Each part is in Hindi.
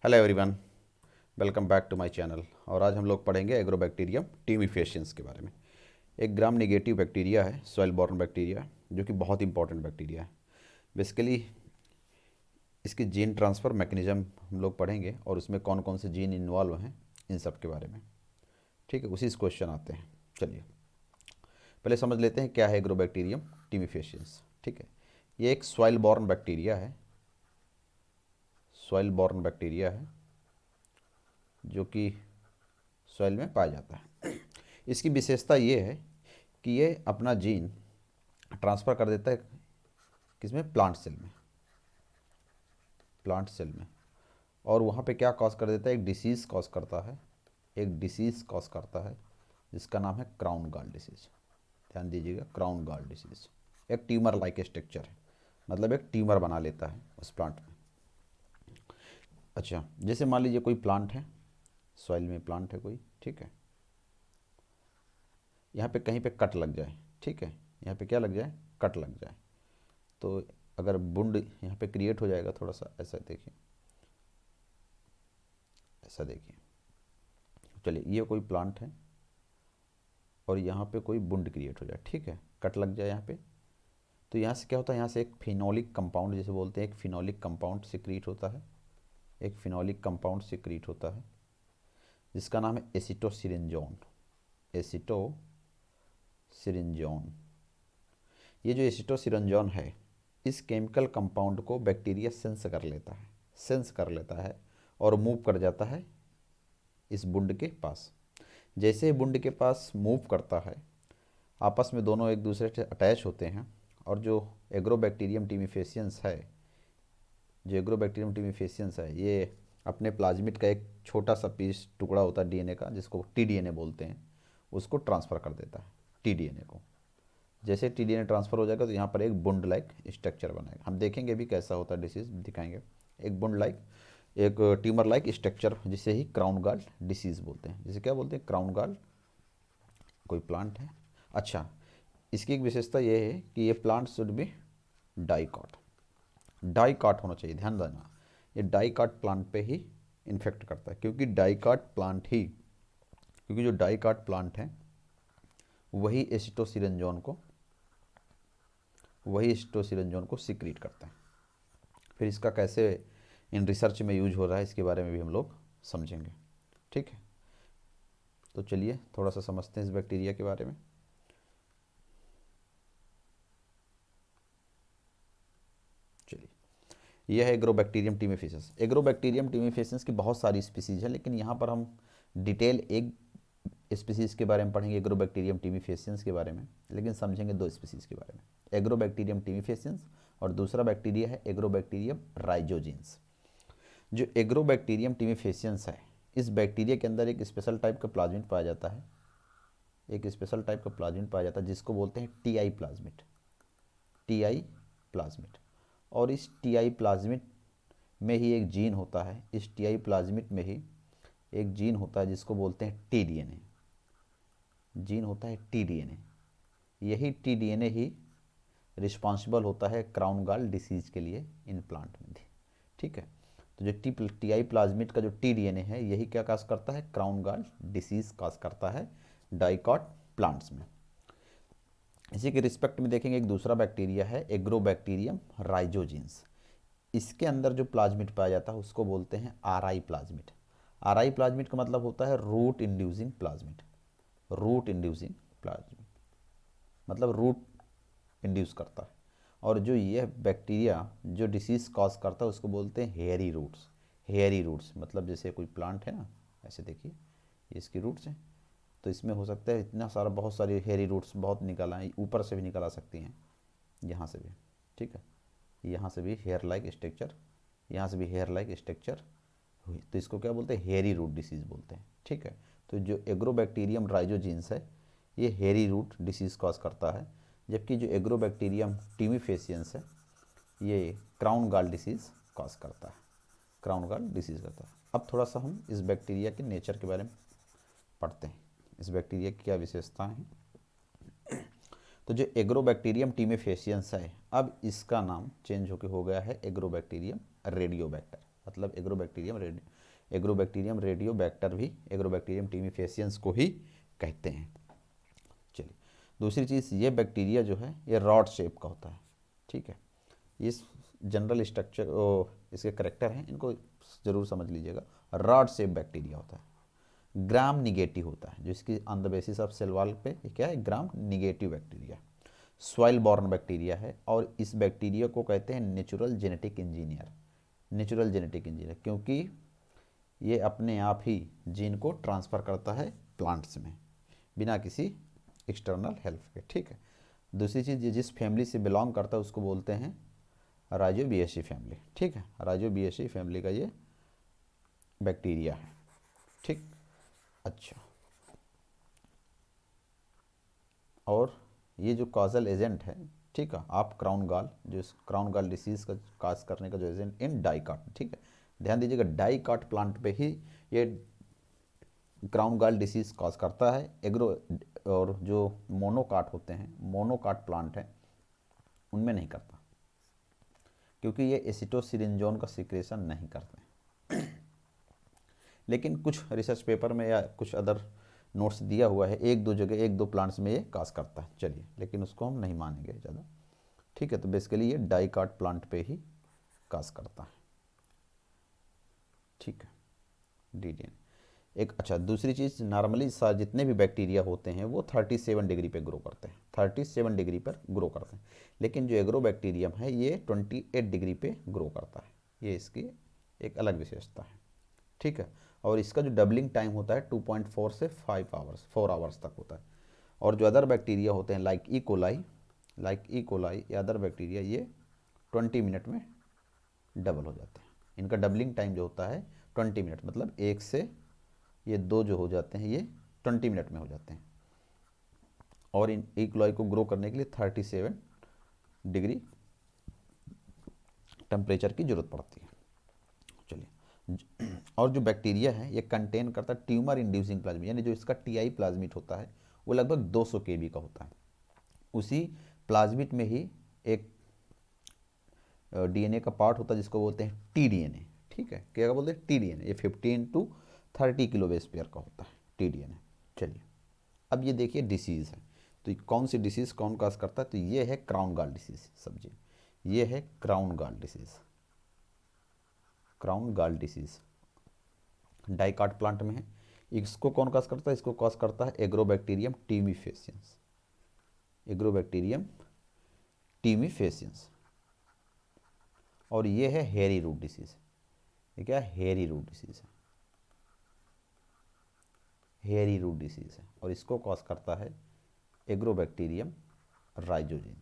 Hello everyone, welcome back to my channel. और आज हम लोग पढ़ेंगे एग्रोबैक्टीरियम टीमिफेशियंस के बारे में। एक ग्राम नेगेटिव बैक्टीरिया है, सॉइल बॉर्न बैक्टीरिया, जो कि बहुत इंपॉर्टेंट बैक्टीरिया है। बेसिकली इसकी जीन ट्रांसफ़र मैकेनिज़्म हम लोग पढ़ेंगे और उसमें कौन कौन से जीन इन्वॉल्व हैं, इन सब के बारे में। ठीक है, उसी से क्वेश्चन आते हैं। चलिए पहले समझ लेते हैं क्या है एग्रोबैक्टीरियम टीमिफेशियंस। ठीक है, ये एक सॉइल बॉर्न बैक्टीरिया है, सॉइल बॉर्न बैक्टीरिया है जो कि सॉइल में पाया जाता है। इसकी विशेषता ये है कि ये अपना जीन ट्रांसफ़र कर देता है किसमें, प्लांट सेल में, प्लांट सेल में। और वहाँ पे क्या कॉज कर देता है, एक डिसीज़ कॉज करता है, एक डिसीज़ कॉज करता है जिसका नाम है क्राउन गॉल डिसीज़। ध्यान दीजिएगा, क्राउन गॉल डिसीज़ एक ट्यूमर लाइक स्ट्रक्चर है, मतलब एक ट्यूमर बना लेता है उस प्लांट में। अच्छा, जैसे मान लीजिए कोई प्लांट है, सॉइल में प्लांट है कोई, ठीक है, यहाँ पे कहीं पे कट लग जाए, ठीक है, यहाँ पे क्या लग जाए, कट लग जाए, तो अगर बुंड यहाँ पे क्रिएट हो जाएगा, थोड़ा सा ऐसा देखिए, ऐसा देखिए। चलिए ये कोई प्लांट है और यहाँ पे कोई बुंड क्रिएट हो जाए, ठीक है, कट लग जाए यहाँ पे, तो यहाँ से क्या होता है, यहाँ से एक फिनोलिक कंपाउंड जैसे बोलते हैं, एक फिनोलिक कंपाउंड सिक्रीट होता है, एक फिनोलिक कंपाउंड सिक्रीट होता है जिसका नाम है एसिटोसिरिंजोन, एसिटोसिरिंजोन। ये जो एसिटोसिरिंजोन है, इस केमिकल कंपाउंड को बैक्टीरिया सेंस कर लेता है, सेंस कर लेता है और मूव कर जाता है इस बुंड के पास। जैसे ही बुंड के पास मूव करता है, आपस में दोनों एक दूसरे से अटैच होते हैं। और जो एग्रोबैक्टीरियम टीमिफेसियंस है, जो एग्रोबैक्टीरियम टीमिफेसियंस है, ये अपने प्लाज्मिड का एक छोटा सा पीस टुकड़ा होता है डीएनए का, जिसको टीडीएनए बोलते हैं, उसको ट्रांसफ़र कर देता है टीडीएनए को। जैसे टीडीएनए ट्रांसफ़र हो जाएगा तो यहाँ पर एक बुंड लाइक स्ट्रक्चर बनेगा। हम देखेंगे भी कैसा होता है, डिसीज़ दिखाएंगे। एक बुंड लाइक, एक ट्यूमर लाइक स्ट्रक्चर, जिसे ही क्राउन गॉल डिसीज़ बोलते हैं, जिसे क्या बोलते हैं, क्राउन गॉल। कोई प्लांट है। अच्छा, इसकी एक विशेषता ये है कि ये plant should be dicot, dicot होना चाहिए, ध्यान देना। ये डाइकॉट प्लांट पे ही इन्फेक्ट करता है, क्योंकि डाइकॉट प्लांट ही, क्योंकि जो डाइकॉट प्लांट है वही एसिटोसिरिंजोन को, वही एसिटोसिरिंजोन को सिक्रीट करता है। फिर इसका कैसे इन रिसर्च में यूज हो रहा है, इसके बारे में भी हम लोग समझेंगे। ठीक है, तो चलिए थोड़ा सा समझते हैं इस बैक्टीरिया के बारे में। चलिए, यह है एग्रोबैक्टीरियम टीमिफेसियंस। एग्रोबैक्टीरियम टीमिफेसियंस की बहुत सारी स्पीसीज है, लेकिन यहाँ पर हम डिटेल एक स्पीसीज के बारे में पढ़ेंगे, एग्रोबैक्टीरियम टीमिफेसियंस के बारे में, लेकिन समझेंगे दो स्पीसीज के बारे में, एग्रोबैक्टीरियम टीमिफेसियंस और दूसरा बैक्टीरिया है एग्रोबैक्टीरियम राइजोजिन्स। जो एग्रोबैक्टीरियम टीमिफेसियंस है, इस बैक्टीरिया के अंदर एक स्पेशल टाइप का प्लाज्मिड पाया जाता है, एक स्पेशल टाइप का प्लाज्मिड पाया जाता है जिसको बोलते हैं टीआई प्लाज्मिड, टीआई प्लाज्मिड। और इस टीआई प्लाज्मिड में ही एक जीन होता है, इस टीआई प्लाज्मिड में ही एक जीन होता है जिसको बोलते हैं टीडीएनए, जीन होता है टीडीएनए। यही टीडीएनए ही रिस्पॉन्सिबल होता है क्राउन गॉल डिसीज़ के लिए इन प्लांट में भी। ठीक है, तो जो टीआई प्लाज्मिड का जो टीडीएनए है, यही क्या काज करता है, क्राउन गॉल डिसीज़ काज करता है डाइकॉट प्लांट्स में। इसी के रिस्पेक्ट में देखेंगे, एक दूसरा बैक्टीरिया है एग्रोबैक्टीरियम राइजोजिन्स। इसके अंदर जो प्लाज्मिड पाया जाता है उसको बोलते हैं आरआई प्लाज्मिड। आरआई प्लाज्मिड का मतलब होता है root inducing plasmid, root inducing plasmid मतलब रूट इंड्यूस करता है। और जो यह बैक्टीरिया जो डिसीज़ कॉज करता है उसको बोलते हैं हेयरी रूट्स। हेयरी रूट्स मतलब जैसे कोई प्लांट है ना, ऐसे देखिए, ये इसकी रूट्स हैं, तो इसमें हो सकता है इतना सारा, बहुत सारी हेयरी रूट्स बहुत निकल आए, ऊपर से भी निकल आ सकती हैं, यहाँ से भी, ठीक है, यहाँ से भी हेयर लाइक स्ट्रक्चर, यहाँ से भी हेयर लाइक स्ट्रक्चर हुई, तो इसको क्या बोलते हैं, हेयरी रूट डिसीज़ बोलते हैं। ठीक है, तो जो एग्रोबैक्टीरियम राइजोजिन्स है, ये हेयरी रूट डिसीज़ कॉज करता है, जबकि जो एग्रोबैक्टीरियम टीमिफेसियंस है, ये क्राउन गॉल डिसीज़ कॉज करता है, क्राउन गॉल डिसीज़ करता है। अब थोड़ा सा हम इस बैक्टीरिया के नेचर के बारे में पढ़ते हैं, इस बैक्टीरिया की क्या विशेषताएं हैं। तो जो एग्रोबैक्टीरियम टीमिफेसियंस है, अब इसका नाम चेंज होकर हो गया है एग्रोबैक्टीरियम रेडियोबैक्टर, मतलब एग्रोबैक्टीरियम रेडियोबैक्टर भी एग्रोबैक्टीरियम टीमीफेसियंस को ही कहते हैं। चलिए, दूसरी चीज़, ये बैक्टीरिया जो है ये रॉड शेप का होता है। ठीक है, इस जनरल स्ट्रक्चर इसके करेक्टर हैं, इनको ज़रूर समझ लीजिएगा। रॉड शेप बैक्टीरिया होता है, ग्राम निगेटिव होता है, जो इसकी on the basis of cell wall पे क्या है, gram negative bacteria, soil borne bacteria है। और इस बैक्टीरिया को कहते हैं natural genetic engineer, natural genetic engineer, क्योंकि ये अपने आप ही जीन को ट्रांसफ़र करता है प्लांट्स में बिना किसी एक्सटर्नल हेल्प के। ठीक है, दूसरी चीज़, ये जिस फैमिली से बिलोंग करता है उसको बोलते हैं राइजोबिएसी फैमिली। ठीक है, राइजोबिएसी फैमिली का ये बैक्टीरिया है। ठीक, अच्छा, और ये जो कॉजल एजेंट है, ठीक है, आप क्राउन गॉल, जो इस क्राउन गॉल डिसीज़ का काज करने का जो एजेंट इन डाइकॉट, ठीक है, ध्यान दीजिएगा, डाइकॉट प्लांट पे ही ये क्राउन गॉल डिसीज़ कॉज करता है। एग्रो और जो मोनोकाट होते हैं, मोनोकाट प्लांट है, उनमें नहीं करता, क्योंकि ये एसिटोसिरिंजोन का सिक्रेशन नहीं करते। लेकिन कुछ रिसर्च पेपर में या कुछ अदर नोट्स दिया हुआ है, एक दो जगह, एक दो प्लांट्स में ये काज करता है। चलिए, लेकिन उसको हम नहीं मानेंगे ज़्यादा। ठीक है, तो बेसिकली ये डाइकॉट प्लांट पे ही काज करता है। ठीक है, डीडीएनए एक। अच्छा, दूसरी चीज़, नॉर्मली जितने भी बैक्टीरिया होते हैं वो 37 डिग्री पे ग्रो करते हैं, 37 डिग्री पर ग्रो करते हैं। लेकिन जो एग्रोबैक्टीरियम है ये 28 डिग्री पे ग्रो करता है, ये इसकी एक अलग विशेषता है। ठीक है, और इसका जो डबलिंग टाइम होता है 2.4 से 4 आवर्स तक होता है। और जो अदर बैक्टीरिया होते हैं लाइक ई कोलाई या अदर बैक्टीरिया, ये 20 मिनट में डबल हो जाते हैं। इनका डबलिंग टाइम जो होता है 20 मिनट, मतलब एक से ये दो जो हो जाते हैं ये 20 मिनट में हो जाते हैं। और इन ई कोलाई को ग्रो करने के लिए 37 डिग्री टेम्परेचर की ज़रूरत पड़ती है। चलिए, और जो बैक्टीरिया है ये कंटेन करता है ट्यूमर इंड्यूसिंग प्लाज्मिड, यानी जो इसका टीआई प्लाज्मिड होता है वो लगभग 200 केबी का होता है। उसी प्लाज्मिड में ही एक डीएनए का पार्ट होता है जिसको बोलते हैं टीडीएनए। ठीक है, क्या बोलते हैं, टीडीएनए। ये 15 to 30 किलो बेस पेयर का होता है टीडीएनए। चलिए, अब ये देखिए डिसीज़ है, तो कौन सी डिसीज़ कौन काज करता है, तो ये है क्राउन गॉल डिसीज़। समझिए, ये है crown gall disease. Crown gall disease dicot plant में है। इसको कौन काज करता है, इसको काज करता है एग्रोबैक्टीरियम टीमीफेसियंस, एग्रोबैक्टीरियम टीमीफेसियंस। और ये है हेरी रूट डिसीज़। ये क्या है, हेरी रूट डिसीज़ है, हेरी रूट डिसीज़ है। और इसको कॉज करता है एग्रोबैक्टीरियम राइजोजेंस।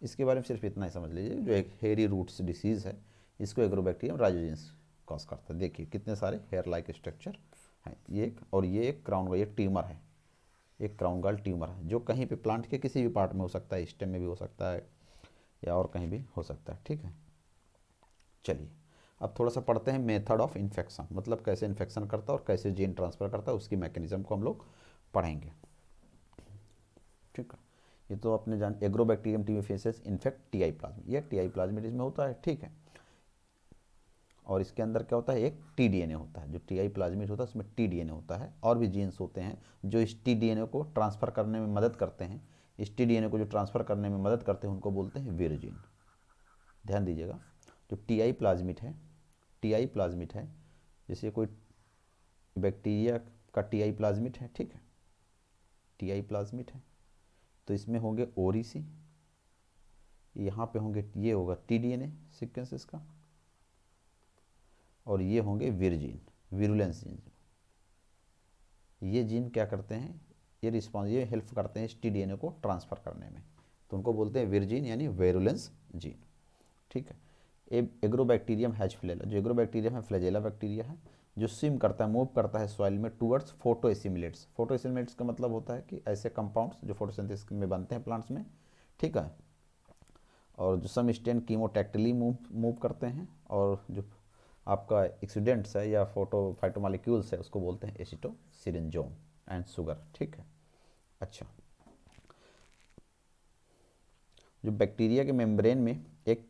इसके बारे में सिर्फ इतना ही समझ लीजिए, जो एक हेरी रूट्स डिसीज़ है इसको एग्रोबैक्टीरियम राइजोजेंस कॉज करता है। देखिए कितने सारे हेयर लाइक स्ट्रक्चर हैं, ये एक, और ये एक क्राउन गॉल, ये ट्यूमर है, एक क्राउन गॉल ट्यूमर है, जो कहीं पे प्लांट के किसी भी पार्ट में हो सकता है, स्टेम में भी हो सकता है या और कहीं भी हो सकता है। ठीक है, चलिए, अब थोड़ा सा पढ़ते हैं मेथड ऑफ इन्फेक्शन, मतलब कैसे इन्फेक्शन करता है और कैसे जीन ट्रांसफ़र करता है, उसकी मैकेनिज्म को हम लोग पढ़ेंगे। ठीक है, ये तो अपने जान, एग्रोबैक्टीरियम टीमीफेसियस इन्फेक्ट टीआई प्लाज्मिड, ये टीआई प्लाज्मिड इसमें होता है। ठीक है, और इसके अंदर क्या होता है, एक टीडीएनए होता है, जो टीआई प्लाज्मिड होता है उसमें टीडीएनए होता है, और भी जीन्स होते हैं जो इस टीडीएनए को ट्रांसफ़र करने में मदद करते हैं। इस टीडीएनए को जो ट्रांसफ़र करने में मदद करते हैं उनको बोलते हैं विरजीन। ध्यान दीजिएगा, जो टीआई प्लाज्मिड है, टीआई प्लाज्मिड है, जैसे कोई बैक्टीरिया का टीआई प्लाज्मिड है, ठीक है, टीआई प्लाज्मिड है, तो इसमें होंगे ओरिसी, यहाँ पे होंगे, ये होगा टीडीएनए सीक्वेंस इसका, और ये होंगे विरजीन, विरुलेंस जीन। ये जीन क्या करते हैं, ये रिस्पॉन्स, ये हेल्प करते हैं इस टीडीएनए को ट्रांसफ़र करने में, तो उनको बोलते हैं विरजीन यानी वेरुलेंस जीन। ठीक है, एग्रोबैक्टीरियम हैज फ्लैजेला, जो एग्रोबैक्टीरियम है फ्लैजेला बैक्टीरिया है, जो स्विम करता है, मूव करता है सॉइल में towards photo assimilates. Photo assimilates का मतलब होता है कि ऐसे कंपाउंड्स जो फोटोसिंथेसिस में बनते हैं प्लांट्स में। ठीक है, और जो सम स्टेन कीमोटैक्टिली मूव करते हैं, और जो आपका एक्सीडेंट्स है या फाइटोमॉलिक्यूल्स है उसको बोलते हैं एसिटोसिरिंजोन एंड शुगर। ठीक है, अच्छा, जो बैक्टीरिया के मेम्ब्रेन में एक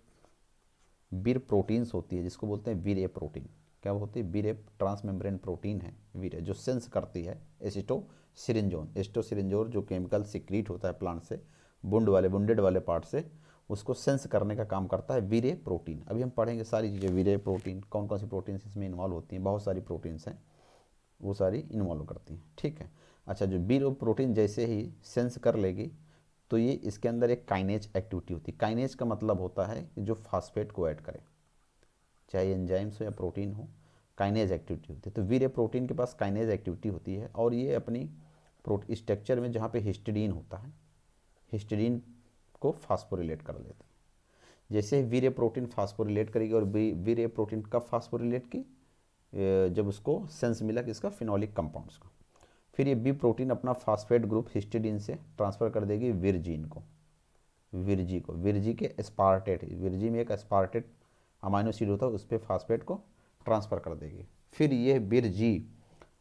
वीर प्रोटीन्स होती है जिसको बोलते हैं वीर ए प्रोटीन। क्या होती है? वीर ए ट्रांसमेम्ब्रेन प्रोटीन है वीर ए, जो सेंस करती है एसिटोसिरिंजोन। एसिटोसिरिंजोन जो केमिकल सिक्रीट होता है प्लांट से, वुंडेड वाले पार्ट से, उसको सेंस करने का काम करता है वीर ए प्रोटीन। अभी हम पढ़ेंगे सारी चीज़ें, वीर ए प्रोटीन कौन कौन सी प्रोटीन्स इसमें इन्वॉल्व होती हैं, बहुत सारी प्रोटीन्स हैं, वो सारी इन्वॉल्व करती हैं। ठीक है। अच्छा, जो वीर ए प्रोटीन जैसे ही सेंस कर लेगी तो ये इसके अंदर एक काइनेज एक्टिविटी होती है। काइनेज का मतलब होता है कि जो फास्फेट को ऐड करे, चाहे एंजाइम्स हो या प्रोटीन हो, काइनेज एक्टिविटी होती है। तो वीर ए प्रोटीन के पास काइनेज एक्टिविटी होती है और ये अपनी स्ट्रक्चर में जहाँ पे हिस्टिडीन होता है, हिस्टिडीन को फास्फोरिलेट कर लेते हैं। जैसे ही वीर ए प्रोटीन फास्फोरिलेट करेगी, और वीर ए प्रोटीन कब फास्फोरिलेट की? जब उसको सेंस मिला कि इसका फिनोलिक कंपाउंड्स का। फिर ये बी प्रोटीन अपना फास्फेट ग्रुप हिस्टिडीन से ट्रांसफ़र कर देगी विरजीन को, विरजी के एस्पार्टेट, विरजी में एक एस्पार्टेट अमाइनो एसिड होता है, उस पर फास्फेट को ट्रांसफ़र कर देगी। फिर ये विरजी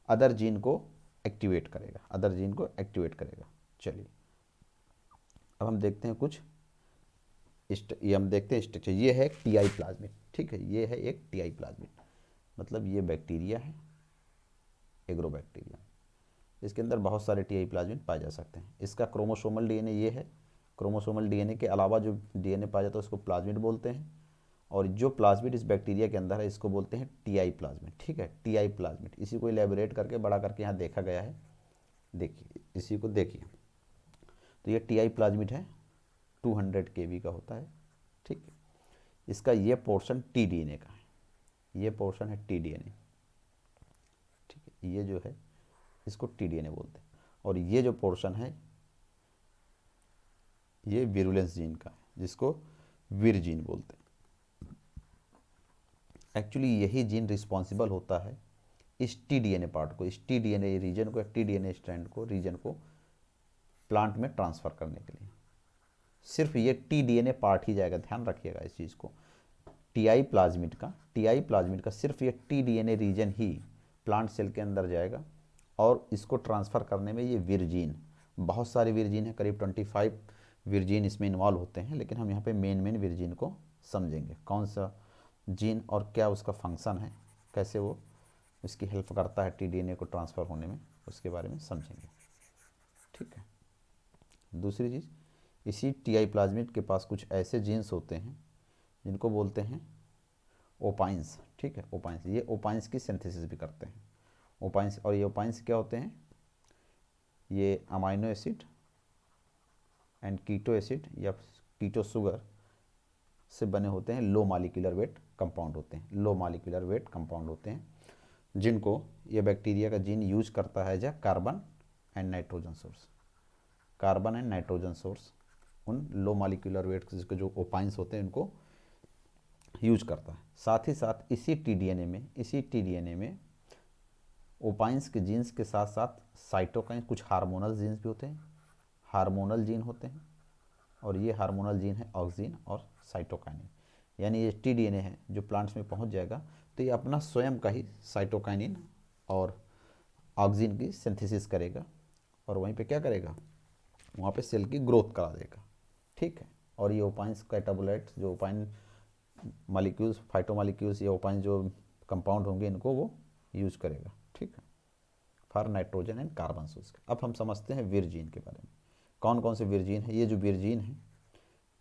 अदर जीन को एक्टिवेट करेगा, चलिए अब हम देखते हैं कुछ ये हम देखते हैं स्ट्रक्चर। ये है टीआई प्लाज्मिड, ठीक है, ये है एक टीआई प्लाज्मिड, मतलब ये बैक्टीरिया है, एग्रोबैक्टीरियम। इसके अंदर बहुत सारे टीआई प्लाज्मिड पाए जा सकते हैं। इसका क्रोमोसोमल डीएनए ये है। क्रोमोसोमल डीएनए के अलावा जो डीएनए पाया जाता है उसको प्लाज्मिड बोलते हैं, और जो प्लाज्मिड इस बैक्टीरिया के अंदर है इसको बोलते हैं टीआई प्लाज्मिड। ठीक है, टीआई प्लाज्मिड, इसी को इलेबोरेट करके बड़ा करके यहाँ देखा गया है। देखिए, इसी को देखिए, तो ये टीआई प्लाज्मिड है, 200 kb का होता है। ठीक है, इसका ये पोर्शन टी डीएनए का है, ये पोर्शन है टी डीएनए। ठीक है, ये जो है इसको टी डीएनए बोलते हैं, और ये जो पोर्शन है ये विरुलेंस जीन का है, जिसको वीर जीन बोलते हैं। एक्चुअली यही जीन रिस्पॉन्सिबल होता है इस टी डीएनए पार्ट को, इस टी डीएनए रीजन को, टी डीएनए स्ट्रैंड को, रीजन को प्लांट में ट्रांसफ़र करने के लिए। सिर्फ ये टी डीएनए पार्ट ही जाएगा, ध्यान रखिएगा इस चीज़ को। टीआई प्लाज्मिड का सिर्फ ये टी डीएनए रीजन ही प्लांट सेल के अंदर जाएगा, और इसको ट्रांसफ़र करने में ये विरजीन, बहुत सारे विरजीन हैं, करीब 25 विरजीन इसमें इन्वॉल्व होते हैं, लेकिन हम यहाँ पे मेन विरजीन को समझेंगे, कौन सा जीन और क्या उसका फंक्शन है, कैसे वो इसकी हेल्प करता है टी डीएनए को ट्रांसफ़र होने में, उसके बारे में समझेंगे। ठीक है। दूसरी चीज़, इसी टीआई प्लाज्मिड के पास कुछ ऐसे जीन्स होते हैं जिनको बोलते हैं ओपाइंस। ठीक है, ओपाइंस, ये ओपाइंस की सिंथेसिस भी करते हैं। ओपाइंस, और ये ओपाइंस क्या होते हैं? ये amino acid and keto acid या कीटो शुगर से बने होते हैं, लो मॉलिक्यूलर वेट कंपाउंड होते हैं, जिनको ये बैक्टीरिया का जीन यूज करता है, जहाँ कार्बन एंड नाइट्रोजन सोर्स उन लो मॉलिक्यूलर वेट जिसको जो ओपाइंस होते हैं उनको यूज करता है। साथ ही साथ इसी टी डीएनए में ओपाइंस के जीन्स के साथ साथ साइटोकाइन, कुछ हार्मोनल जीन्स भी होते हैं, हार्मोनल जीन होते हैं, और ये हार्मोनल जीन है ऑक्सिन और साइटोकाइनिन। यानी ये टी डीएनए है जो प्लांट्स में पहुंच जाएगा तो ये अपना स्वयं का ही साइटोकाइनिन और ऑक्सिन की सिंथेसिस करेगा, और वहीं पे क्या करेगा, वहाँ पे सेल की ग्रोथ करा देगा। ठीक है, और ये ओपाइंस कैटाबोलाइट्स, जो ओपाइन मालिक्यूल्स, फाइटोमालिक्यूल्स, ये ओपाइन जो कंपाउंड होंगे, इनको वो यूज करेगा। ठीक है, for nitrogen and carbon source. अब हम समझते हैं विरजीन के बारे में, कौन कौन से विरजीन है। ये जो विरजीन है,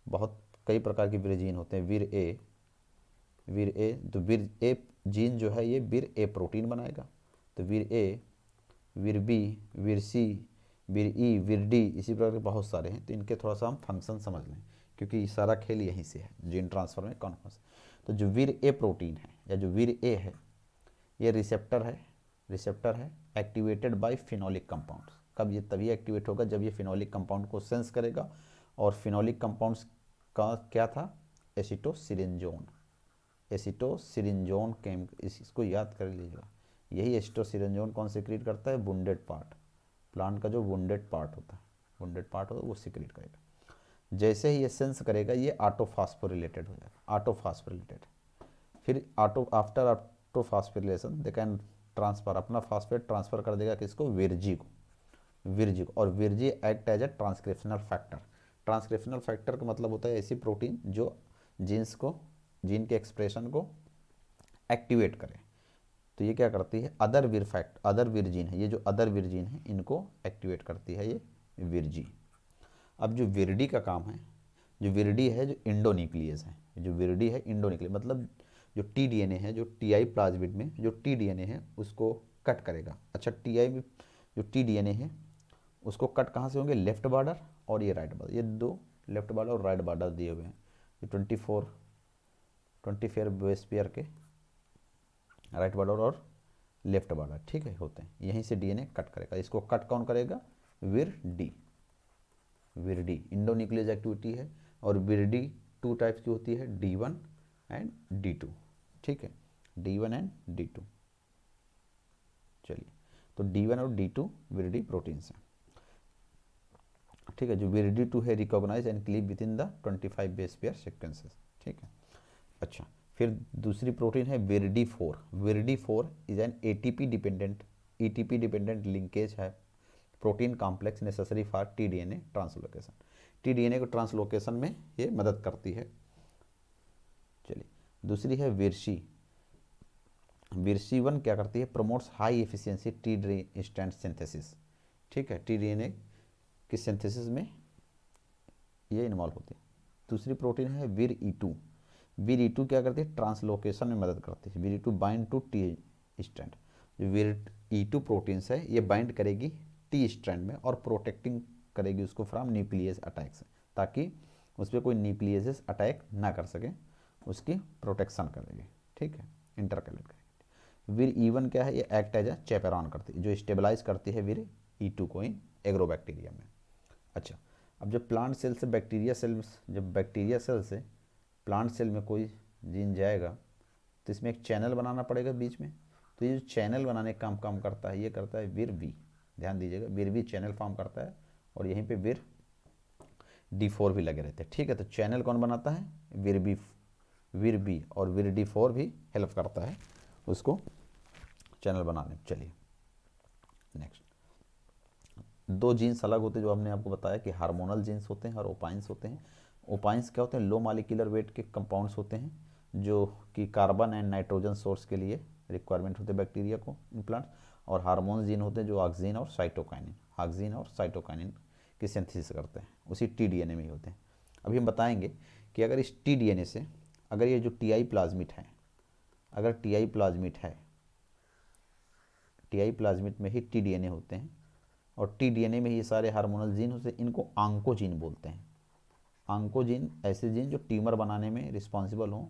बहुत कई प्रकार के विरजीन होते हैं। वीर ए, तो वीर ए जीन जो है ये वीर ए प्रोटीन बनाएगा, तो वीर ए, वीर बी, वीर सी, वीर ई, वीर डी, इसी प्रकार के बहुत सारे हैं। तो इनके थोड़ा सा हम फंक्शन समझ लें, क्योंकि सारा खेल यहीं से है, जीन ट्रांसफर में कौन कौन सा। तो जो वीर ए प्रोटीन है या जो वीर ए है, ये रिसेप्टर है एक्टिवेटेड बाय फिनोलिक कंपाउंड्स। कब ये तभी एक्टिवेट होगा जब ये फिनोलिक कंपाउंड को सेंस करेगा, और फिनोलिक कंपाउंड्स का क्या था? एसिटोसिरिंजोन केम, इसको याद कर लीजिएगा। यही एसिटोसिरिंजोन कौन सिक्रीट करता है? वुंडेड पार्ट, प्लांट का जो वुंडेड पार्ट होता है वो सिक्रीट करेगा। जैसे ही ये सेंस करेगा ये ऑटोफॉस्फोरिलेटेड हो जाएगा, फिर after autophosphorylation they can transfer, अपना फास्फेट ट्रांसफर कर देगा किसको? विरजी को, और VirG act as a transcriptional factor. Transcriptional factor का मतलब होता है ऐसी प्रोटीन जो जीन्स को जीन के एक्सप्रेशन को एक्टिवेट करे। तो ये क्या करती है, अदर वीर जीन है, ये जो अदर वीर जीन है इनको एक्टिवेट करती है ये विरजी। अब जो विरडी का काम है, जो विरडी है जो इंडोन्यूक्लियस है, जो विरडी है इंडोन्यूक्लियस मतलब जो टीडीएनए है, जो टीआई प्लाज्मिड में जो टीडीएनए है उसको कट करेगा। अच्छा, टीआई में जो टीडीएनए है उसको कट कहाँ से होंगे, लेफ्ट बॉर्डर और ये राइट बॉर्डर, ये दो लेफ्ट बॉर्डर और राइट बॉर्डर दिए हुए हैं, ये 24 बेस पेयर के राइट बॉर्डर और लेफ्ट बॉर्डर, ठीक है, होते हैं। यहीं से डीएनए कट करेगा। इसको कट कौन करेगा, विरडी। विरडी इंडोन्यूक्लियस एक्टिविटी है, और विरडी 2 टाइप्स की होती है, D1 एंड D2, ठीक है, D1 एंड D2। चलिए, तो D1 और D2 विरडी प्रोटीन्स हैं, ठीक है। जो विरडी 2 है recognise and cleave within the 25 base pair sequences, ठीक है। अच्छा, फिर दूसरी प्रोटीन है VirD 4। VirD 4 is an ATP dependent linkage है protein complex necessary for TDNA translocation. TDNA को ट्रांसलोकेशन में ये मदद करती है। चलिए, दूसरी है विरसी। विरसी 1 क्या करती है, promotes high efficiency T instant synthesis, ठीक है, टीडीएनए की सिंथेसिस में ये इन्वॉल्व होती है। दूसरी प्रोटीन है विर E2। विर E2 क्या करती है, ट्रांसलोकेशन में मदद करती है। विर E2 bind to T strand. जो विर E2 प्रोटीन्स है ये बाइंड करेगी टी स्ट्रैंड में और प्रोटेक्टिंग करेगी उसको फ्रॉम न्यूक्लियस अटैक से, ताकि उस पर कोई न्यूक्लियस अटैक ना कर सके, उसकी प्रोटेक्शन करेगी, ठीक है, इंटरकलेट करेगी। विर E1 क्या है, ये एक्ट एज अ चैपेरॉन करती है, जो स्टेबलाइज करती है विर E2 को इन एग्रोबैक्टीरिया में। अच्छा, अब जब प्लांट सेल से बैक्टीरिया सेल, जब बैक्टीरिया सेल से प्लांट सेल में कोई जीन जाएगा तो इसमें एक चैनल बनाना पड़ेगा बीच में। तो ये जो चैनल बनाने का काम करता है, ये करता है विर बी। ध्यान दीजिएगा, विर बी चैनल फॉर्म करता है और यहीं पे विर D4 भी लगे रहते हैं, ठीक है। तो चैनल कौन बनाता है, विर बी, और विर D4 भी हेल्प करता है उसको चैनल बनाने में। चलिए नेक्स्ट, 2 जीन्स अलग होते हैं जो हमने आपको बताया कि हार्मोनल जीन्स होते हैं और ओपाइंस होते हैं। ओपाइंस क्या होते हैं, लो मॉलिक्यूलर वेट के कंपाउंड्स होते हैं जो कि कार्बन एंड नाइट्रोजन सोर्स के लिए रिक्वायरमेंट होते हैं बैक्टीरिया को इन प्लांट्स। और हार्मोन जीन होते हैं जो ऑक्सीन और साइटोकाइनिन की सिंथेसिस करते हैं, उसी टीडीएनए में ही होते हैं। अभी हम बताएंगे कि अगर इस टीडीएनए से, अगर ये जो टीआई प्लाज्मिड है, अगर टीआई प्लाज्मिड में ही टीडीएनए होते हैं और टीडीएनए में ही ये सारे हार्मोनल जीन होते हैं, इनको आंकोजीन बोलते हैं। आंकोजीन ऐसे जीन जो ट्यूमर बनाने में रिस्पॉन्सिबल हों,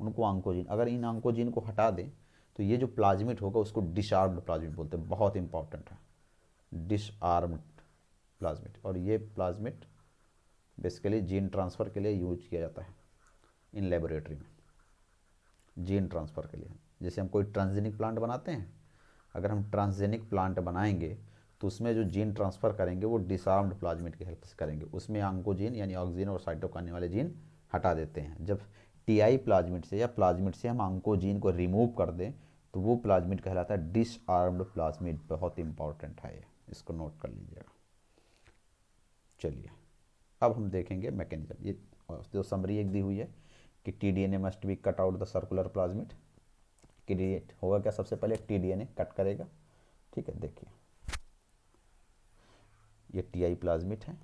उनको आंकोजीन। अगर इन आंकोजीन को हटा दें तो ये जो प्लाज्मिड होगा उसको डिसआर्म्ड प्लाज्मिड बोलते हैं, बहुत इंपॉर्टेंट है, डिसआर्म्ड प्लाज्मिड। और ये प्लाज्मिड बेसिकली जीन ट्रांसफ़र के लिए यूज किया जाता है इन लेबोरेटरी में, जीन ट्रांसफ़र के लिए। जैसे हम कोई ट्रांसजेनिक प्लांट बनाते हैं, अगर हम ट्रांसजेनिक प्लांट बनाएंगे तो उसमें जो जीन ट्रांसफ़र करेंगे वो डिसआर्म्ड प्लाज्मिड की हेल्प से करेंगे। उसमें आंकोजीन यानी ऑक्सीजन और साइटोकाइनिन वाले जीन हटा देते हैं। जब टीआई प्लाज्मिड से या प्लाज्मिड से हम आंकोजीन को रिमूव कर दें तो वो प्लाज्मिड कहलाता है डिसआर्म्ड प्लाज्मिड। बहुत इंपॉर्टेंट है ये, इसको नोट कर लीजिएगा। चलिए, अब हम देखेंगे मैकेनिज्म। ये जो समरी एक दी हुई है कि T-DNA must be cut out the circular plasmid. Create होगा क्या, सबसे पहले टीडीएनए कट करेगा, ठीक है। देखिए, ये टीआई प्लाज्मिड है,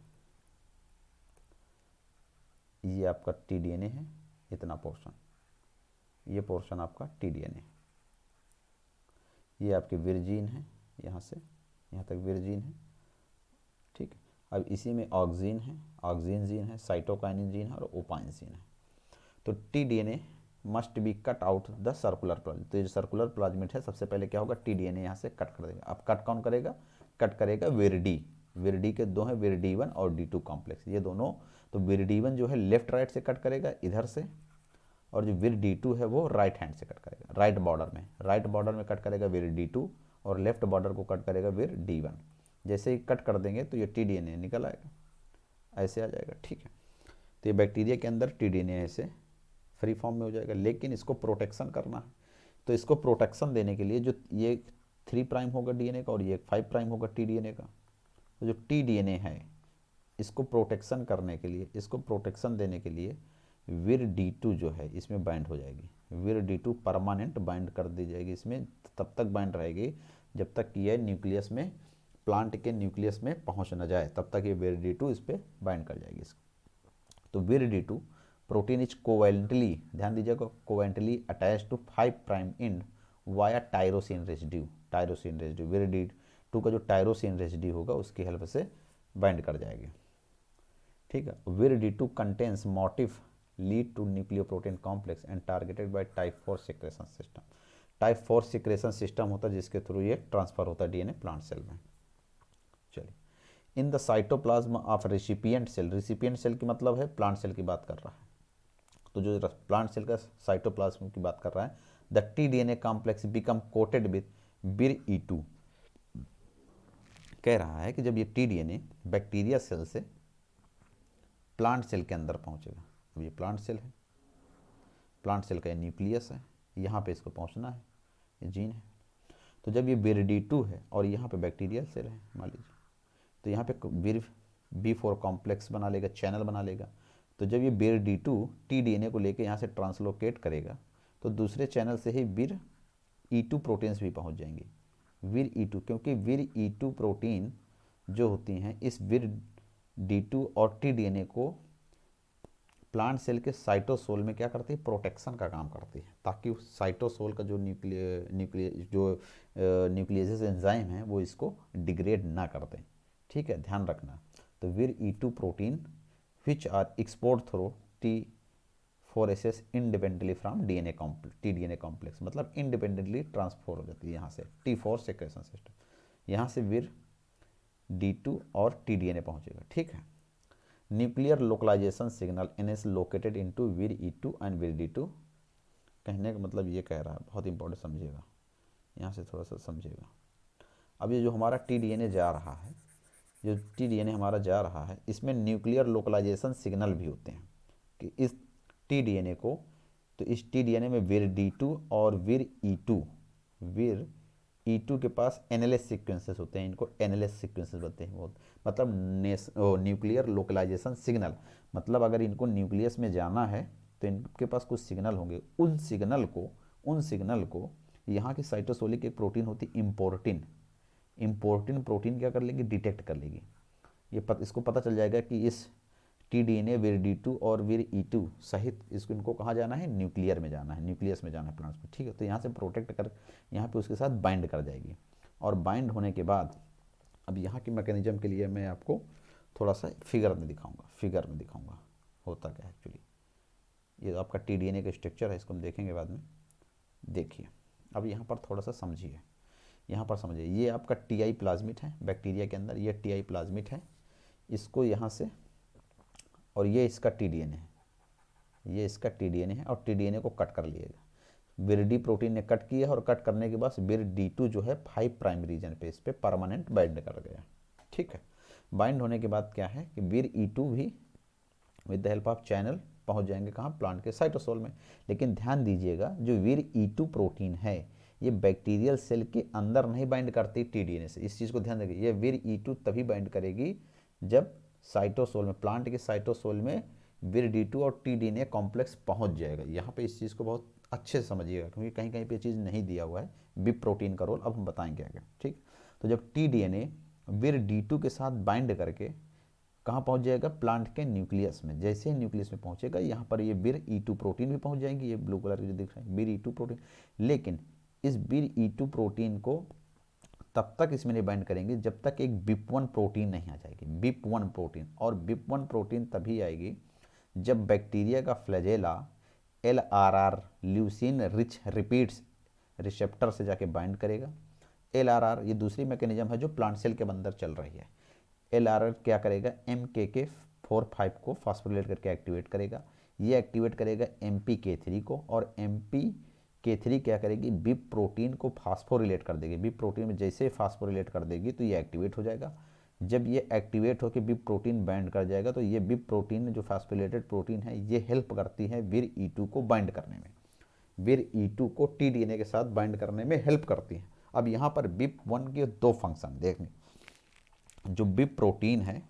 ये आपका टीडीएनए है, इतना पोर्शन, ये पोर्शन आपका टीडीएनए, ये आपके विरजीन है, यहाँ से यहाँ तक विरजीन है, ठीक है। अब इसी में ऑक्सीन है, ऑक्सीन जीन है, साइटोकाइनिन जीन है और ओपाइन जीन है। तो T-DNA must be cut out the circular plasmid. तो ये जो सर्कुलर प्लाज्मिड है, सबसे पहले क्या होगा, टीडीएनए यहाँ से कट कर देगा। अब कट कौन करेगा, कट करेगा विरडी। विरडी के दो हैं, विरडी 1 और D2 कॉम्प्लेक्स, ये दोनों। तो विरडी 1 जो है लेफ्ट राइट से कट करेगा इधर से, और जो विरडी 2 है वो राइट हैंड से कट करेगा, राइट बॉर्डर में कट करेगा विरडी 2 और लेफ्ट बॉर्डर को कट करेगा विरडी 1। जैसे ही कट कर देंगे तो ये टीडीएनए निकल आएगा, ऐसे आ जाएगा, ठीक है। तो ये बैक्टीरिया के अंदर टीडीएनए ऐसे फ्री फॉर्म में हो जाएगा। लेकिन इसको प्रोटेक्शन करना है, तो इसको प्रोटेक्शन देने के लिए जो ये 3 प्राइम होगा डीएनए का और ये 5 प्राइम होगा टीडीएनए का, तो जो टीडीएनए है इसको प्रोटेक्शन करने के लिए, इसको प्रोटेक्शन देने के लिए विर D2 जो है इसमें बाइंड हो जाएगी। विर D2 परमानेंट बाइंड कर दी जाएगी इसमें, तब तक बाइंड रहेगी जब तक कि यह न्यूक्लियस में, प्लांट के न्यूक्लियस में पहुंच न जाए, तब तक ये विर D2 इस पर बाइंड कर जाएगी। तो विर D2 प्रोटीन इज कोवेलेंटली, ध्यान दीजिएगा, covalently attach to 5 prime and via tyrosine residue. Tyrosine residue vir D2 का जो टायरोसिन रेसिड्यू होगा उसकी हेल्प से बाइंड कर जाएगी। ठीक है। Vir D2 contains motif lead to nucleoprotein complex and targeted by type 4 secretion system. Type 4 secretion system होता है जिसके थ्रू ये ट्रांसफर होता है डीएनए प्लांट सेल में। चलिए, in the cytoplasm of recipient cell, recipient cell की मतलब है प्लांट सेल की बात कर रहा है, तो जो प्लांट सेल का साइटोप्लाज्म की बात कर रहा है, the T DNA complex become coated with विर E2। कह रहा है कि जब ये टी डीएनए बैक्टीरिया सेल से प्लांट सेल के अंदर पहुंचेगा, अब ये प्लांट सेल है, प्लांट सेल का ये न्यूक्लियस है, यहाँ पे इसको पहुंचना है, ये जीन है। तो जब ये विर D2 है और यहाँ पे बैक्टीरियल सेल है मान लीजिए, तो यहाँ पे विर B4 कॉम्प्लेक्स बना लेगा, चैनल बना लेगा। तो जब ये विर D2 टी डीएनए को लेके यहाँ से ट्रांसलोकेट करेगा तो दूसरे चैनल से ही विर E2 प्रोटीन्स भी पहुँच जाएंगे। विर E2, क्योंकि विर E2 प्रोटीन जो होती हैं इस विर D2 और टी डीएनए को प्लांट सेल के साइटोसोल में क्या करती है, प्रोटेक्शन का काम करती है, ताकि उस साइटोसोल का जो न्यूक्लियस एंजाइम है वो इसको डिग्रेड ना कर दें। ठीक है, ध्यान रखना। तो vir E2 protein which are export through T4SS independently from DNA complex, T DNA complex मतलब इंडिपेंडेंटली ट्रांसफर हो जाती है यहाँ से T4 सिक्रेशन सिस्टम, यहाँ से विर D2 और टी डीएनए पहुँचेगा। ठीक है। Nuclear localisation signal is located into vir E2 and विर D2। कहने का मतलब ये कह रहा है, बहुत इंपॉर्टेंट समझिएगा, यहाँ से थोड़ा सा समझिएगा। अब ये जो हमारा टी डीएनए जा रहा है, जो टी डीएनए हमारा जा रहा है, इसमें न्यूक्लियर लोकलाइजेशन सिग्नल भी होते हैं कि इस टी डीएनए को, तो इस टी डीएनए में विर D2 और विर E2 के पास एनएलएस सीक्वेंसेस होते हैं, इनको एनएलएस सीक्वेंसेस बोलते हैं। बहुत मतलब न्यूक्लियर लोकलाइजेशन सिग्नल, मतलब अगर इनको न्यूक्लियस में जाना है तो इनके पास कुछ सिग्नल होंगे, उन सिग्नल को यहाँ की साइटोसोलिक एक प्रोटीन होती है इम्पोर्टिन प्रोटीन क्या कर लेगी, डिटेक्ट कर लेगी। इसको पता चल जाएगा कि इस टी डीएनए विर D2 और विर E2 सहित इनको कहाँ जाना है, न्यूक्लियर में जाना है, न्यूक्लियस में जाना है प्लांट्स में। ठीक है। तो यहाँ से प्रोटेक्ट कर यहाँ पे उसके साथ बाइंड कर जाएगी, और बाइंड होने के बाद अब यहाँ की मैकेनिज्म के लिए मैं आपको थोड़ा सा फिगर में दिखाऊंगा होता क्या है एक्चुअली। ये आपका टी डीएनए का स्ट्रक्चर है, इसको हम देखेंगे बाद में। देखिए, अब यहाँ पर थोड़ा सा समझिए, ये आपका टीआई प्लाज्मिड है बैक्टीरिया के अंदर, ये टीआई प्लाज्मिड है, इसको यहाँ से, और ये इसका टी डीएनए है, और टी डीएनए को कट कर लिएगा। विर D प्रोटीन ने कट किया, और कट करने के बाद विर D2 जो है 5 प्राइम रीजन पे इस पे परमानेंट बाइंड कर गया। ठीक है। बाइंड होने के बाद क्या है कि विर E2 भी with the help of channel पहुंच जाएंगे कहाँ, प्लांट के साइटोसोल में। लेकिन ध्यान दीजिएगा, जो विर E2 प्रोटीन है ये बैक्टीरियल सेल के अंदर नहीं बाइंड करती टी डीएनए से, इस चीज़ को ध्यान रखिए। ये विर E2 तभी बाइंड करेगी जब साइटोसोल में, प्लांट के साइटोसोल में विर D2 और टी डीएनए कॉम्प्लेक्स पहुंच जाएगा। यहाँ पे इस चीज़ को बहुत अच्छे से समझिएगा, क्योंकि कहीं कहीं पे चीज़ नहीं दिया हुआ है, बिप प्रोटीन का रोल अब हम बताएंगे आगे। ठीक। तो जब टी डीएनए विर D2 के साथ बाइंड करके कहाँ पहुँच जाएगा, प्लांट के न्यूक्लियस में। जैसे ही न्यूक्लियस में पहुँचेगा, यहाँ पर ये विर E2 प्रोटीन भी पहुँच जाएंगी, ये ब्लू कलर के जो दिख रहे हैं विर E2 प्रोटीन। लेकिन इस विर E2 प्रोटीन को तब तक इसमें नहीं बाइंड करेंगे जब तक एक BIP1 प्रोटीन नहीं आ जाएगी, BIP1 प्रोटीन। और BIP1 प्रोटीन तभी आएगी जब बैक्टीरिया का flagella LRR leucine rich repeats receptor से जाके बाइंड करेगा। LRR ये दूसरी मैकेनिज्म है जो प्लांट सेल के अंदर चल रही है। LRR क्या करेगा, MKK4/5 को फॉस्फोरिलेट करके एक्टिवेट करेगा। ये एक्टिवेट करेगा MPK3 को, और MPK3 क्या करेगी, बिप प्रोटीन को फास्फोरिलेट कर देगी। बिप प्रोटीन में जैसे फास्फोरिलेट कर देगी तो ये एक्टिवेट हो जाएगा। जब ये एक्टिवेट होकर बिप प्रोटीन बाइंड कर जाएगा तो ये बिप प्रोटीन जो फास्फोरिलेटेड प्रोटीन है ये हेल्प करती है विर E2 को बाइंड करने में, विर E2 को टी डीएनए के साथ बाइंड करने में हेल्प करती है। अब यहाँ पर BIP1 के 2 फंक्शन देखने, जो बिप प्रोटीन है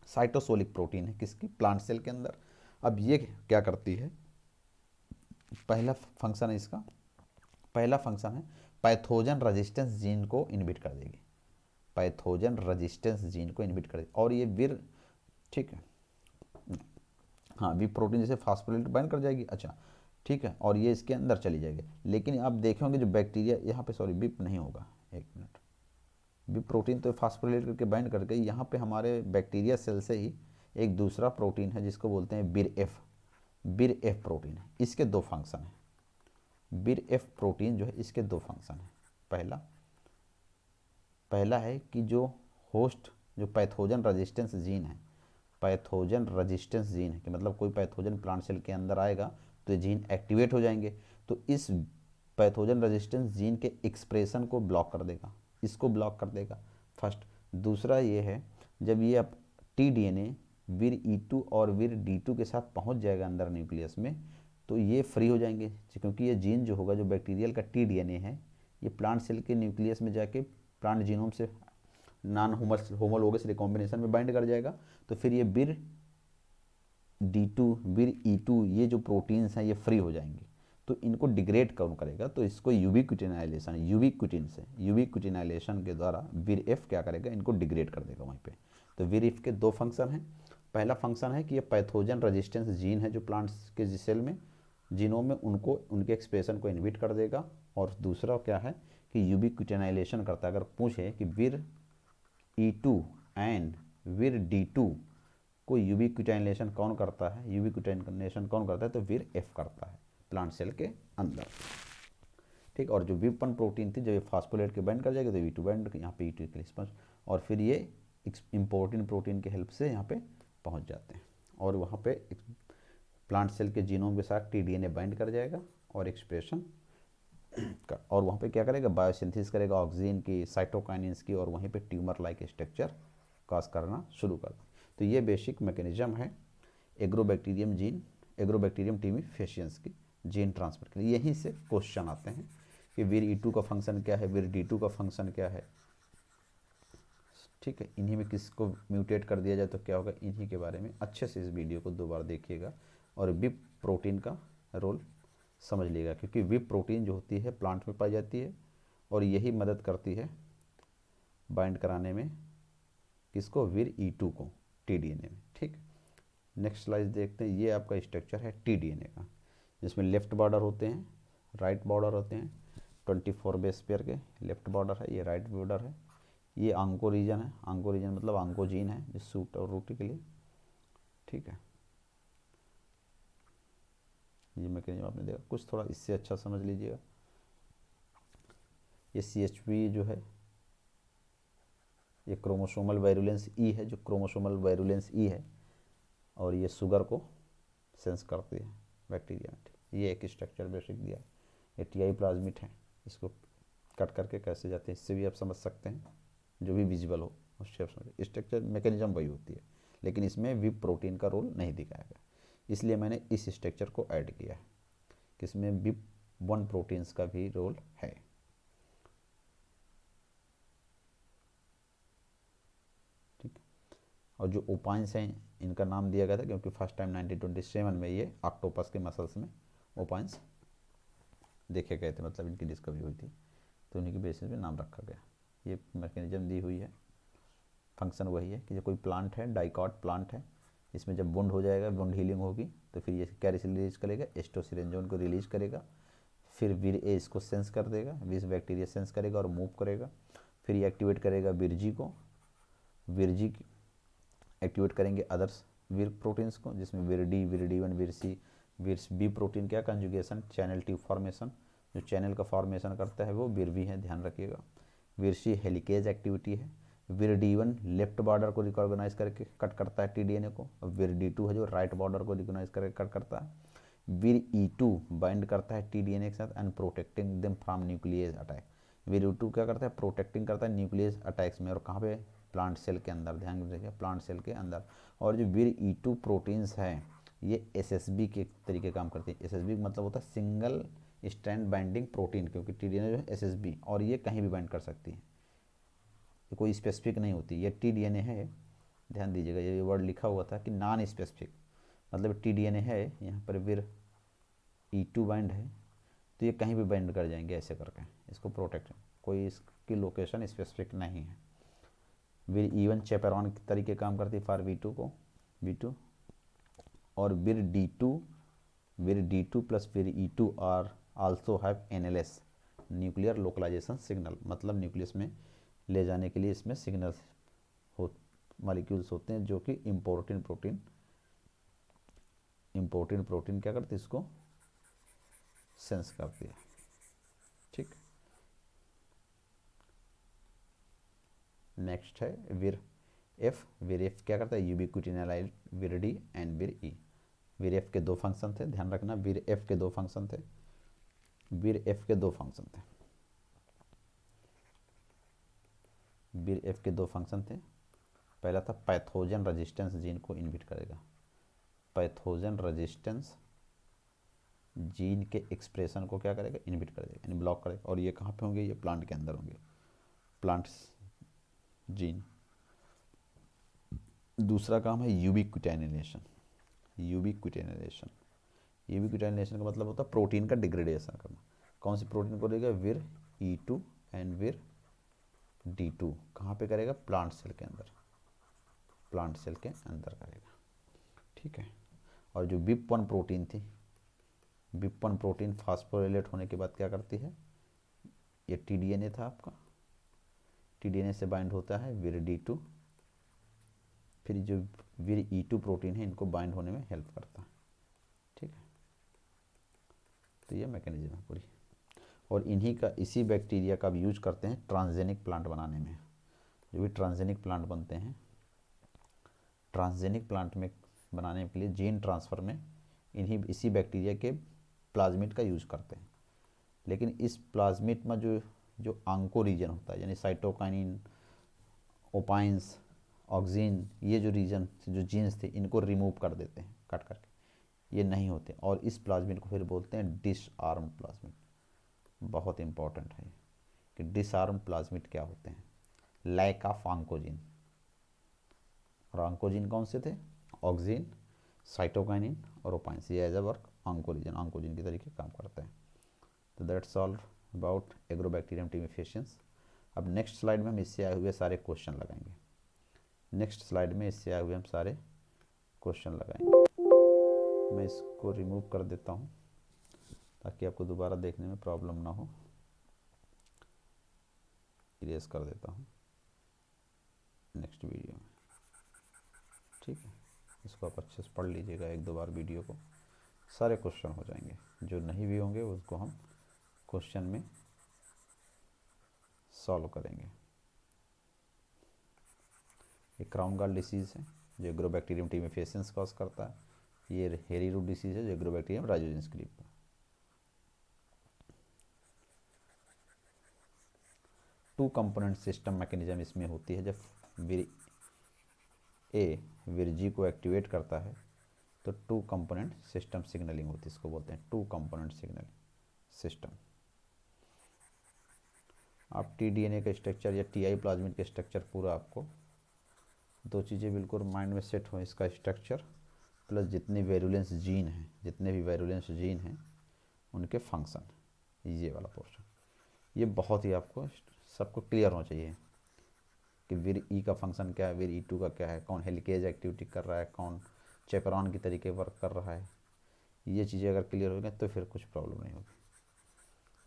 साइटोसोलिक प्रोटीन है किसकी, प्लांट सेल के अंदर, अब ये क्या करती है, पहला फंक्शन है इसका, पहला फंक्शन है पैथोजन रेजिस्टेंस जीन को इनहिबिट कर देगी, पैथोजन रेजिस्टेंस जीन को इनहिबिट कर देगी। और ये विर, ठीक है, हाँ वी प्रोटीन जैसे फास्फोलिपिड बाइंड कर जाएगी, अच्छा ठीक है, और ये इसके अंदर चली जाएगी। लेकिन आप देखेंगे जो बैक्टीरिया यहाँ पे, सॉरी विप नहीं होगा, एक मिनट, विप प्रोटीन तो फास्फोलिपिड करके बाइंड करके, यहाँ पे हमारे बैक्टीरिया सेल से ही एक दूसरा प्रोटीन है जिसको बोलते हैं बिर एफ, बिर एफ प्रोटीन है। इसके दो फंक्शन हैं, बिर एफ प्रोटीन जो है इसके दो फंक्शन हैं। पहला है कि जो होस्ट, जो पैथोजन रेजिस्टेंस जीन है, पैथोजन रेजिस्टेंस जीन है कि मतलब कोई पैथोजन प्लांट सेल के अंदर आएगा तो ये जीन एक्टिवेट हो जाएंगे, तो इस पैथोजन रेजिस्टेंस जीन के एक्सप्रेशन को ब्लॉक कर देगा, इसको ब्लॉक कर देगा फर्स्ट। दूसरा ये है जब ये अब टीडीएनए विर E2 और विर D2 के साथ पहुंच जाएगा अंदर न्यूक्लियस में, तो ये फ्री हो जाएंगे, क्योंकि ये जीन जो होगा, जो बैक्टीरियल का टीडीएनए है, ये प्लांट सेल के न्यूक्लियस में जाके प्लांट जीनोम से नॉन होमोलोगस रिकॉम्बिनेशन में बाइंड कर जाएगा। तो फिर ये बिर D2 बिर E2 ये जो प्रोटीन्स हैं ये फ्री हो जाएंगे, तो इनको डिग्रेड कौन करेगा, तो इसको यूबिक्विटिनाइलेशन, यूबिक्विटिन से, यूबिक्विटिनाइलेशन के द्वारा विर एफ क्या करेगा, इनको डिग्रेड कर देगा वहीं पे। तो विर एफ के दो फंक्शन हैं, पहला फंक्शन है कि ये पैथोजन रेजिस्टेंस जीन है जो प्लांट्स के सेल में जीनोम में, उनको उनके एक्सप्रेशन को इनहिबिट कर देगा। और दूसरा क्या है कि यूबिक्विटिनाइलेशन करता है। अगर पूछे कि विर E2 एंड विर D2 को यूबिक्विटाइनेशन कौन करता है, यूबिक्विटाइनेशन कौन करता है, तो विर एफ करता है प्लांट सेल के अंदर, ठीक। और जो विप1 प्रोटीन थी जब ये फास्फोलेट के बाइंड कर जाएगी तो V2 बाइंड, यहाँ पे E2 के लिए, और फिर ये इम्पोर्टेंट प्रोटीन के हेल्प से यहाँ पे पहुँच जाते हैं और वहाँ पे प्लांट सेल के जीनोम के साथ टीडीएनए बाइंड कर जाएगा और एक्सप्रेशन और वहाँ पे क्या करेगा, बायोसिंथेसिस करेगा ऑक्सीजन की, साइटोकाइनिन्स की, और वहीं पे ट्यूमर लाइक स्ट्रक्चर काज करना शुरू कर दें। तो ये बेसिक मैकेनिज्म है एग्रोबैक्टीरियम जीन, एग्रोबैक्टीरियम टीमीफेसियंस की जीन ट्रांसफर के लिए। यहीं से क्वेश्चन आते हैं कि विर E2 का फंक्शन क्या है, विर D2 का फंक्शन क्या है, ठीक है। इन्हीं में किसको म्यूटेट कर दिया जाए तो क्या होगा, इन्हीं के बारे में अच्छे से इस वीडियो को 2 बार देखिएगा और विप प्रोटीन का रोल समझ लीजिएगा, क्योंकि विप प्रोटीन जो होती है प्लांट में पाई जाती है और यही मदद करती है बाइंड कराने में किसको, विर E2 को टीडीएनए में, ठीक। नेक्स्ट स्लाइड देखते हैं। ये आपका स्ट्रक्चर है टीडीएनए का, जिसमें लेफ्ट बॉर्डर होते हैं, राइट बॉर्डर होते हैं, 24 बेस पेयर के लेफ्ट बॉर्डर है, ये राइट बॉर्डर है। ये आंको रीजन है, आंको रीजन मतलब आंकोजीन है जो सूट और रोटी के लिए, ठीक है। ये मैकेनिज्म आपने देखा, कुछ थोड़ा इससे अच्छा समझ लीजिएगा। ये CHP जो है ये क्रोमोसोमल वायरुलेंस E है, जो क्रोमोसोमल वायरुलेंस E है, और ये शुगर को सेंस करती है बैक्टीरिया में। ये एक स्ट्रक्चर बेसिक दिया है। ये TI प्लाज्मिड है, इसको कट करके कैसे जाते हैं इससे भी आप समझ सकते हैं, जो भी विजिबल हो उससे आप समझ। स्ट्रक्चर मैकेनिज्म वही होती है, लेकिन इसमें विप प्रोटीन का रोल नहीं दिखाया गया, इसलिए मैंने इस स्ट्रक्चर को ऐड किया है कि इसमें विप1 प्रोटीन्स का भी रोल है, ठीक। और जो ओपाइंस हैं इनका नाम दिया गया था क्योंकि फर्स्ट टाइम 1927 में ये ऑक्टोपस के मसल्स में ओपाइंस देखे गए थे, मतलब इनकी डिस्कवरी हुई थी, तो उन्हीं की बेसिस पे नाम रखा गया। ये मैकेनिज्म दी हुई है, फंक्शन वही है कि जो कोई प्लांट है, डाइकॉट प्लांट है, इसमें जब वुंड हो जाएगा, वुंड हीलिंग होगी, तो फिर ये क्या रिलीज करेगा, एस्टोसिरेंजोन को रिलीज करेगा, फिर विर ए इसको सेंस कर देगा, विस बैक्टीरिया सेंस करेगा और मूव करेगा, फिर ये एक्टिवेट करेगा विरजी को, विरजी एक्टिवेट करेंगे अदर्स विर प्रोटीन्स को, जिसमें विर डी, विर D1, विर सी, विर बी प्रोटीन क्या कंजुगेशन, चैनल ट्यूब फॉर्मेशन, जो चैनल का फॉर्मेशन करता है वो विर बी है, ध्यान रखिएगा। विर सी हेलिकेज एक्टिविटी है, विर D1 लेफ्ट बॉर्डर को रिकॉर्गनाइज करके कट करता है टीडीएनए को, और विर D2 है जो राइट बॉर्डर को रिकॉर्गनाइज करके कट करता है। विर E2 बाइंड करता है टीडीएनए के साथ and protecting them from nucleus attack. विर E2 क्या करता है, प्रोटेक्टिंग करता है न्यूक्लियस अटैक्स में, और कहाँ पे, प्लांट सेल के अंदर, ध्यान रखिए प्लांट सेल के अंदर। और जो विर E2 प्रोटीन्स हैं ये SSB के तरीके काम करती है। SSB मतलब होता है सिंगल स्ट्रैंड बाइंडिंग प्रोटीन, क्योंकि टीडीएनए जो है SSB, और ये कहीं भी बाइंड कर सकती है, कोई स्पेसिफिक नहीं होती। ये टीडीएनए है, ध्यान दीजिएगा, ये वर्ड लिखा हुआ था कि नॉन स्पेसिफिक, मतलब टीडीएनए है, यहाँ पर विर E2 बाइंड है, तो ये कहीं भी बाइंड कर जाएंगे ऐसे करके, इसको प्रोटेक्ट, कोई इसकी लोकेशन स्पेसिफिक नहीं है। विर E1 चैपेरॉन के तरीके काम करती है फॉर V2, और विर D2 plus were E2 are also have NLS, nuclear localisation signal, मतलब न्यूक्लियस में ले जाने के लिए इसमें सिग्नल हो मॉलिक्यूल्स होते हैं जो कि इम्पोर्टेंट प्रोटीन क्या करती है, इसको सेंस करती है। ठीक, नेक्स्ट है विर एफ क्या करता है, यूबिक्विटिनाइलाइड विर डी एंड विर ई। विर एफ के दो फंक्शन थे, ध्यान रखना, विर एफ के दो फंक्शन थे, विर एफ के दो फंक्शन थे। पहला था पैथोजन रेजिस्टेंस जीन को इनहिबिट करेगा, पैथोजन रेजिस्टेंस जीन के एक्सप्रेशन को क्या करेगा, इनहिबिट कर देगा, यानी ब्लॉक करेगा। और ये कहाँ पे होंगे, ये प्लांट के अंदर होंगे, प्लांट्स जीन। दूसरा काम है यूबिक्विटाइनेशन का मतलब होता है प्रोटीन का डिग्रेडेशन करना। कौन सी प्रोटीन को देगा, विर E2 एंड विर D2, कहाँ पे करेगा, प्लांट सेल के अंदर करेगा। ठीक है, और जो BIP1 प्रोटीन थी, BIP1 प्रोटीन फास्फोरिलेट होने के बाद क्या करती है, ये टीडीएनए था आपका, टीडीएनए से बाइंड होता है विर D2, फिर जो विर E2 प्रोटीन है इनको बाइंड होने में हेल्प करता है। ठीक है, तो ये मैकेनिज्म है पूरी, और इसी बैक्टीरिया का भी यूज करते हैं ट्रांसजेनिक प्लांट बनाने में। जो भी ट्रांसजेनिक प्लांट बनते हैं, ट्रांसजेनिक प्लांट में बनाने के लिए जीन ट्रांसफ़र में इसी बैक्टीरिया के प्लाज्मिड का यूज करते हैं। लेकिन इस प्लाज्मिड में जो आंको रीजन होता है, यानी साइटोकाइनिन, ओपाइंस, ऑक्सिन, ये जो रीजन जो जीन्स थे इनको रिमूव कर देते हैं कट करके, ये नहीं होते, और इस प्लाज्मिड को फिर बोलते हैं डिसआर्म प्लाज्मिड। बहुत इंपॉर्टेंट है कि डिसआर्म प्लाज्मिड क्या होते हैं, लैक ऑफ आंकोजिन, और आंकोजिन कौन से थे, ऑक्सिन, साइटोकाइनिन और ओपाइंस, ये एज अ वर्क आंकोजिन के तरीके काम करते हैं। तो दैट्स ऑल अबाउट एग्रोबैक्टीरियम टीमिफेशियंस। अब नेक्स्ट स्लाइड में हम इससे आए हुए सारे क्वेश्चन लगाएंगे, मैं इसको रिमूव कर देता हूँ ताकि आपको दोबारा देखने में प्रॉब्लम ना हो, इरेज कर देता हूँ नेक्स्ट वीडियो में। ठीक है, इसको आप अच्छे से पढ़ लीजिएगा एक दो बार वीडियो को, सारे क्वेश्चन हो जाएंगे, जो नहीं भी होंगे उसको हम क्वेश्चन में सॉल्व करेंगे। ये क्राउन गॉल डिसीज़ है जो एग्रोबैक्टीरियम टीमिफेशियंस कॉज करता है, ये हेरी रूट डिसीज़ है जो एग्रोबैक्टीरियम राइजोजेंस ग्रीप। 2 कंपोनेंट सिस्टम मैकेनिज्म इसमें होती है। जब विर जी को एक्टिवेट करता है तो 2 कंपोनेंट सिस्टम सिग्नलिंग होती है, इसको बोलते हैं 2 कंपोनेंट सिग्नलिंग सिस्टम। आप टीडीएनए का स्ट्रक्चर या टीआई प्लाज्मिड का स्ट्रक्चर पूरा आपको, दो चीज़ें बिल्कुल माइंड में सेट हो, इसका स्ट्रक्चर प्लस जितने भी वैरुलेंस जीन हैं उनके फंक्शन, ये वाला पोर्शन, ये बहुत ही आपको सबको क्लियर होना चाहिए कि विर ई का फंक्शन क्या है, विर E2 का क्या है, कौन हेलिकेज एक्टिविटी कर रहा है, कौन चेपरॉन की तरीके वर्क कर रहा है। ये चीज़ें अगर क्लियर हो गई तो फिर कुछ प्रॉब्लम नहीं होगी।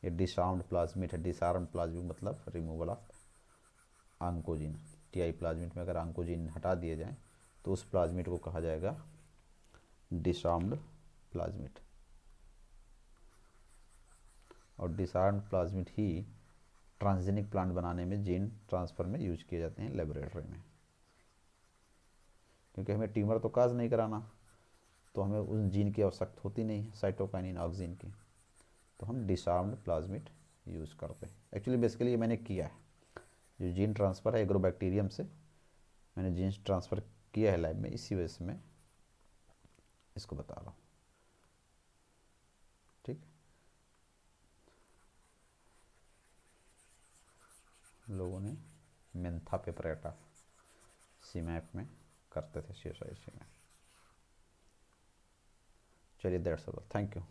ये डिसआर्म्ड प्लाज्मिड है, डिसआर्म्ड प्लाज्मिड मतलब रिमूवल ऑफ आंकोजिन। टीआई प्लाज्मिड में अगर आंकोजिन हटा दिए जाए तो उस प्लाज्मिड को कहा जाएगा डिसआर्म्ड प्लाज्मिड, और डिसआर्म्ड प्लाज्मिड ही ट्रांसजेनिक प्लांट बनाने में जीन ट्रांसफ़र में यूज किए जाते हैं लेबोरेटरी में। क्योंकि हमें ट्यूमर तो काज नहीं कराना, तो हमें उस जीन की आवश्यकता होती नहीं है, साइटोकाइनिन ऑक्सिन की, तो हम डिसआर्म्ड प्लाज्मिड यूज़ करते हैं। एक्चुअली बेसिकली ये मैंने किया है, जो जीन ट्रांसफ़र है एग्रोबैक्टीरियम से मैंने जीन ट्रांसफ़र किया है लैब में, इसी वजह से मैं इसको बता रहा हूँ। ठीक, लोगों ने मेंथा पेपरेटा सीमैप में करते थे, CSIC में। चलिए दैट्स ऑल, थैंक यू।